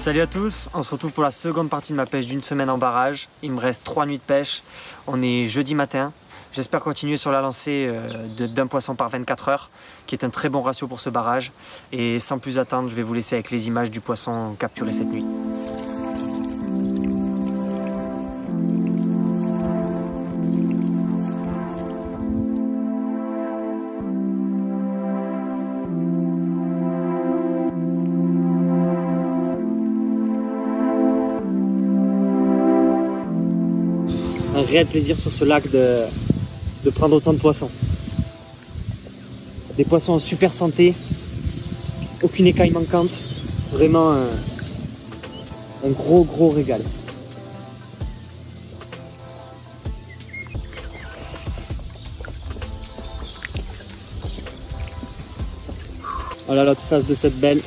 Salut à tous, on se retrouve pour la seconde partie de ma pêche d'une semaine en barrage. Il me reste 3 nuits de pêche, on est jeudi matin. J'espère continuer sur la lancée d'un poisson par 24 heures, qui est un très bon ratio pour ce barrage. Et sans plus attendre, je vais vous laisser avec les images du poisson capturé cette nuit. Un réel plaisir sur ce lac de prendre autant de poissons. Des poissons en super santé, aucune écaille manquante, vraiment un gros régal. Voilà l'autre face de cette belle,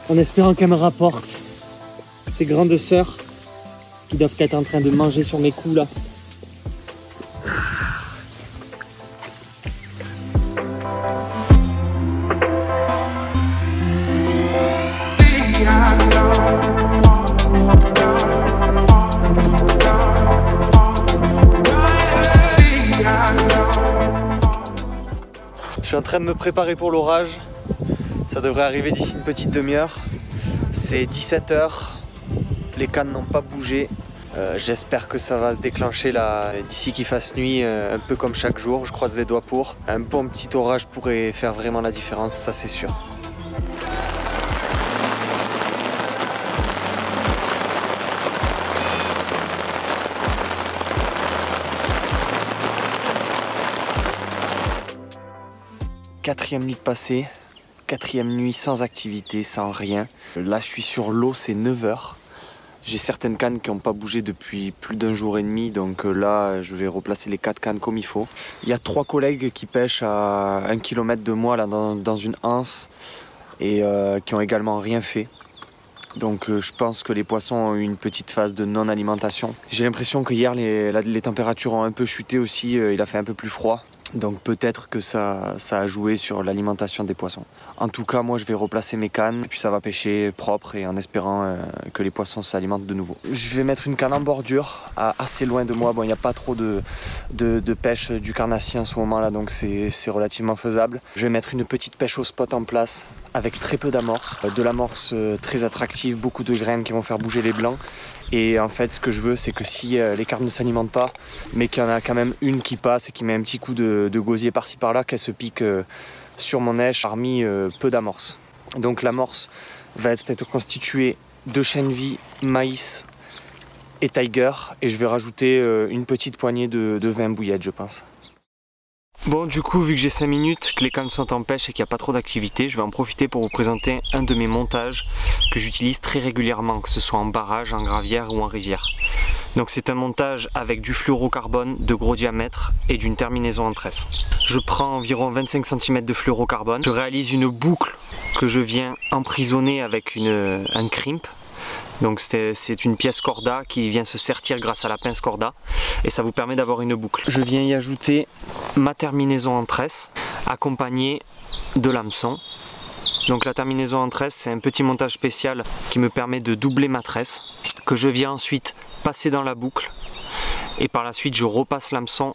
en espérant qu'elle me rapporte ces grandes sœurs qui doivent être en train de manger sur mes coups là. Je suis en train de me préparer pour l'orage. Ça devrait arriver d'ici une petite demi-heure. C'est 17 h. Les cannes n'ont pas bougé. J'espère que ça va se déclencher là d'ici qu'il fasse nuit, un peu comme chaque jour. Je croise les doigts pour. Un bon petit orage pourrait faire vraiment la différence, ça c'est sûr. Quatrième nuit de passée, quatrième nuit sans activité, sans rien. Là je suis sur l'eau, c'est 9 h. J'ai certaines cannes qui n'ont pas bougé depuis plus d'un jour et demi, donc là je vais replacer les 4 cannes comme il faut. Il y a 3 collègues qui pêchent à 1 km de moi là, dans une anse et qui ont également rien fait. Donc je pense que les poissons ont eu une petite phase de non-alimentation. J'ai l'impression que hier les températures ont un peu chuté aussi, il a fait un peu plus froid. Donc peut-être que ça a joué sur l'alimentation des poissons. En tout cas, moi je vais replacer mes cannes et puis ça va pêcher propre et en espérant que les poissons s'alimentent de nouveau. Je vais mettre une canne en bordure, assez loin de moi. Bon, il n'y a pas trop de pêche du carnassier en ce moment là, donc c'est relativement faisable. Je vais mettre une petite pêche au spot en place avec très peu d'amorce. De l'amorce très attractive, beaucoup de graines qui vont faire bouger les blancs. Et en fait, ce que je veux, c'est que si les carpes ne s'alimentent pas, mais qu'il y en a quand même une qui passe et qui met un petit coup de gosier par-ci par-là, qu'elle se pique sur mon èche parmi peu d'amorce. Donc l'amorce va être constituée de chènevis, maïs et tiger. Et je vais rajouter une petite poignée de vin bouillette, je pense. Bon, du coup, vu que j'ai 5 minutes, que les cannes sont en pêche et qu'il n'y a pas trop d'activité, je vais en profiter pour vous présenter un de mes montages que j'utilise très régulièrement, que ce soit en barrage, en gravière ou en rivière. Donc c'est un montage avec du fluorocarbone de gros diamètre et d'une terminaison en tresse. Je prends environ 25 cm de fluorocarbone, je réalise une boucle que je viens emprisonner avec un crimp. Donc c'est une pièce corda qui vient se sertir grâce à la pince corda et ça vous permet d'avoir une boucle. Je viens y ajouter ma terminaison en tresse accompagnée de l'hameçon. Donc la terminaison en tresse, c'est un petit montage spécial qui me permet de doubler ma tresse que je viens ensuite passer dans la boucle et par la suite je repasse l'hameçon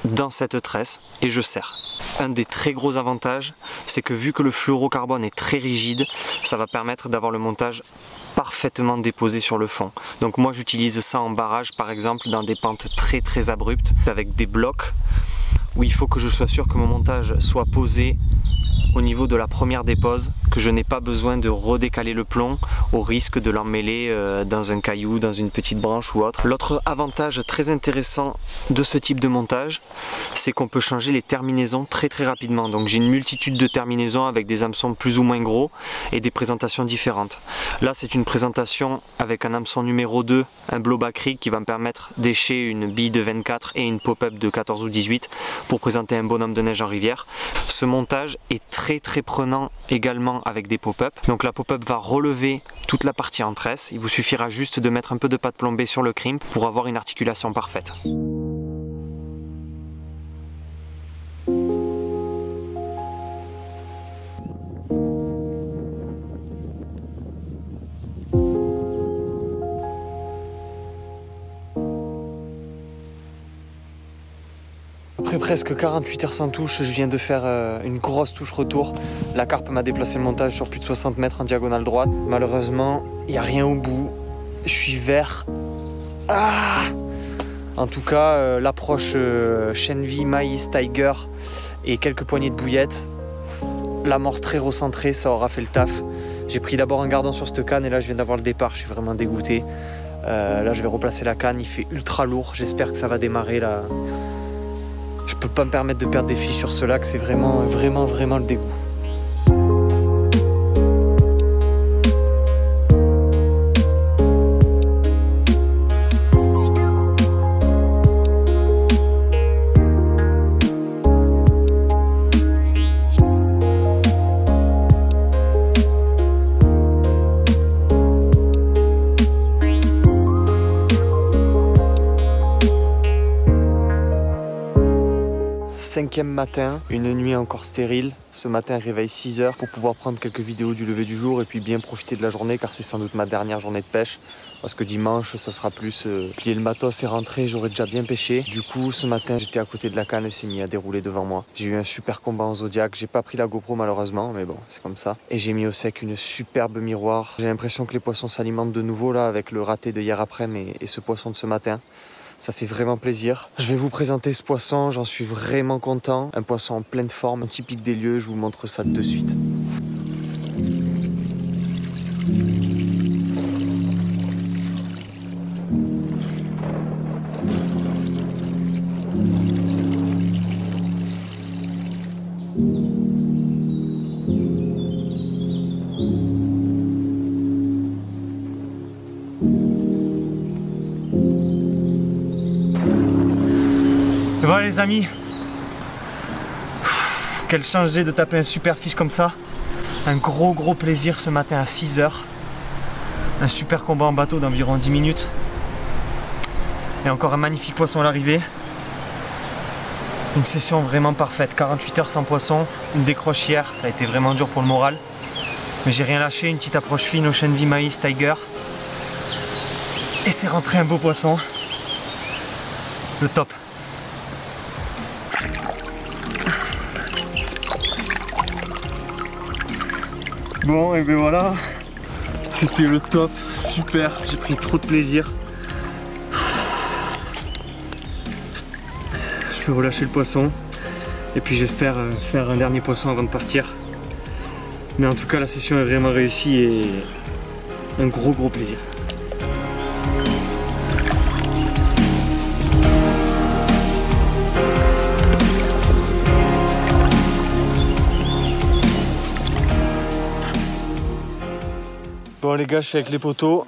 dans cette tresse et je serre. Un des très gros avantages, c'est que vu que le fluorocarbone est très rigide, ça va permettre d'avoir le montage parfaitement déposé sur le fond. Donc moi j'utilise ça en barrage par exemple dans des pentes très abruptes avec des blocs où il faut que je sois sûr que mon montage soit posé au niveau de la première dépose, que je n'ai pas besoin de redécaler le plomb au risque de l'emmêler dans un caillou, dans une petite branche ou autre. L'autre avantage très intéressant de ce type de montage, c'est qu'on peut changer les terminaisons très rapidement. Donc j'ai une multitude de terminaisons avec des hameçons plus ou moins gros et des présentations différentes. Là c'est une présentation avec un hameçon numéro 2, un blowback rig qui va me permettre d'écher une bille de 24 et une pop-up de 14 ou 18 pour présenter un bonhomme de neige en rivière. Ce montage est très prenant également avec des pop-up. Donc la pop-up va relever toute la partie en tresse. Il vous suffira juste de mettre un peu de pâte plombée sur le crimp pour avoir une articulation parfaite. Après presque 48 heures sans touche, je viens de faire une grosse touche retour. La carpe m'a déplacé le montage sur plus de 60 mètres en diagonale droite. Malheureusement, il n'y a rien au bout. Je suis vert. Ah, en tout cas, l'approche chenvi, maïs, tiger et quelques poignées de bouillettes. L'amorce très recentrée, ça aura fait le taf. J'ai pris d'abord un gardon sur cette canne et là je viens d'avoir le départ, je suis vraiment dégoûté. Là je vais replacer la canne, il fait ultra lourd, j'espère que ça va démarrer là. Je peux pas me permettre de perdre des fiches sur ce lac, c'est vraiment le dégoût. Cinquième matin, une nuit encore stérile. Ce matin, réveil 6 h pour pouvoir prendre quelques vidéos du lever du jour et puis bien profiter de la journée car c'est sans doute ma dernière journée de pêche. Parce que dimanche, ça sera plus plier le matos et rentrer, j'aurai déjà bien pêché. Du coup, ce matin, j'étais à côté de la canne et c'est mis à dérouler devant moi. J'ai eu un super combat en Zodiac. J'ai pas pris la GoPro malheureusement, mais bon, c'est comme ça. Et j'ai mis au sec une superbe miroir. J'ai l'impression que les poissons s'alimentent de nouveau là avec le raté de hier après-midi et ce poisson de ce matin. Ça fait vraiment plaisir. Je vais vous présenter ce poisson, j'en suis vraiment content. Un poisson en pleine forme, typique des lieux, je vous montre ça de suite. Voilà les amis, quel changé de taper un super fiche comme ça. Un gros plaisir ce matin à 6 h. Un super combat en bateau d'environ 10 minutes. Et encore un magnifique poisson à l'arrivée. Une session vraiment parfaite, 48 heures sans poisson. Une décroche hier, ça a été vraiment dur pour le moral. Mais j'ai rien lâché, une petite approche fine au chenvi, maïs, tiger. Et c'est rentré un beau poisson. Le top. Bon et ben voilà, c'était le top, super, j'ai pris trop de plaisir. Je vais relâcher le poisson et puis j'espère faire un dernier poisson avant de partir. Mais en tout cas la session est vraiment réussie et un gros plaisir. Bon les gars, je suis avec les poteaux.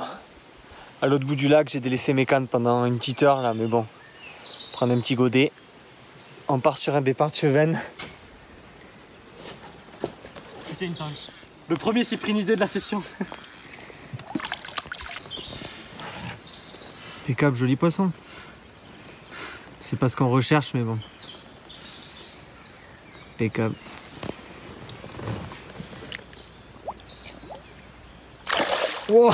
À l'autre bout du lac, j'ai délaissé mes cannes pendant une petite heure là, mais bon. Prendre un petit godet. On part sur un départ de Cheven. Le premier cyprinidé de la session. Impeccable, joli poisson. C'est pas ce qu'on recherche, mais bon. Impeccable. Wow.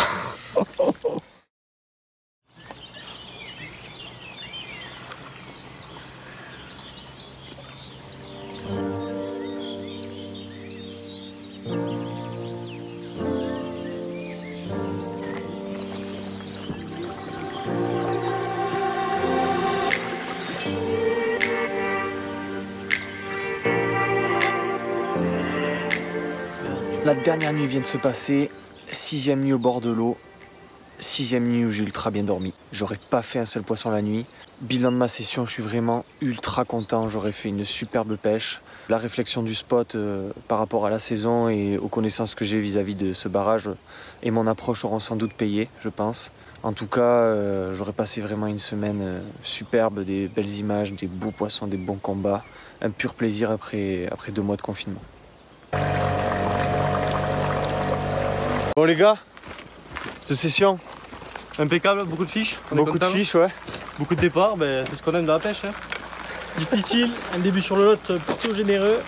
La dernière nuit vient de se passer. 6e nuit au bord de l'eau, 6e nuit où j'ai ultra bien dormi. J'aurais pas fait un seul poisson la nuit. Bilan de ma session, je suis vraiment ultra content. J'aurais fait une superbe pêche. La réflexion du spot par rapport à la saison et aux connaissances que j'ai vis-à-vis de ce barrage et mon approche auront sans doute payé, je pense. En tout cas, j'aurais passé vraiment une semaine superbe, des belles images, des beaux poissons, des bons combats. Un pur plaisir après 2 mois de confinement. Bon les gars, cette session impeccable, beaucoup de fiches. Beaucoup de fiches, ouais. Beaucoup de départs, ben, c'est ce qu'on aime dans la pêche. Hein. Difficile, un début sur le lot plutôt généreux,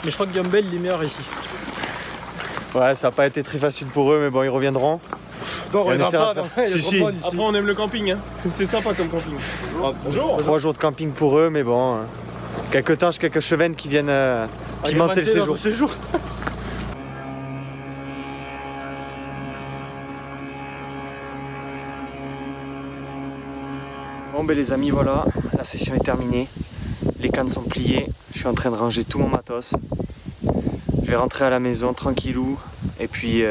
mais je crois que Gumbel il est meilleur ici. Ouais, ça n'a pas été très facile pour eux, mais bon, ils reviendront. Non, on reviendra pas. Si. Après, on aime le camping. Hein. C'était sympa comme camping. Bonjour. 3 jours de camping pour eux, mais bon, Quelques tanches, quelques chevennes qui viennent pimenter le séjour. Bon ben les amis, voilà, la session est terminée. Les cannes sont pliées, je suis en train de ranger tout mon matos. Je vais rentrer à la maison tranquillou et puis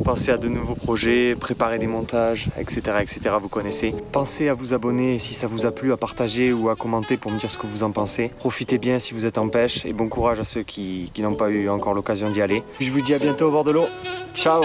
penser à de nouveaux projets, préparer des montages, etc., etc. Vous connaissez. Pensez à vous abonner et si ça vous a plu, à partager ou à commenter pour me dire ce que vous en pensez. Profitez bien si vous êtes en pêche et bon courage à ceux qui n'ont pas eu encore l'occasion d'y aller. Je vous dis à bientôt au bord de l'eau. Ciao!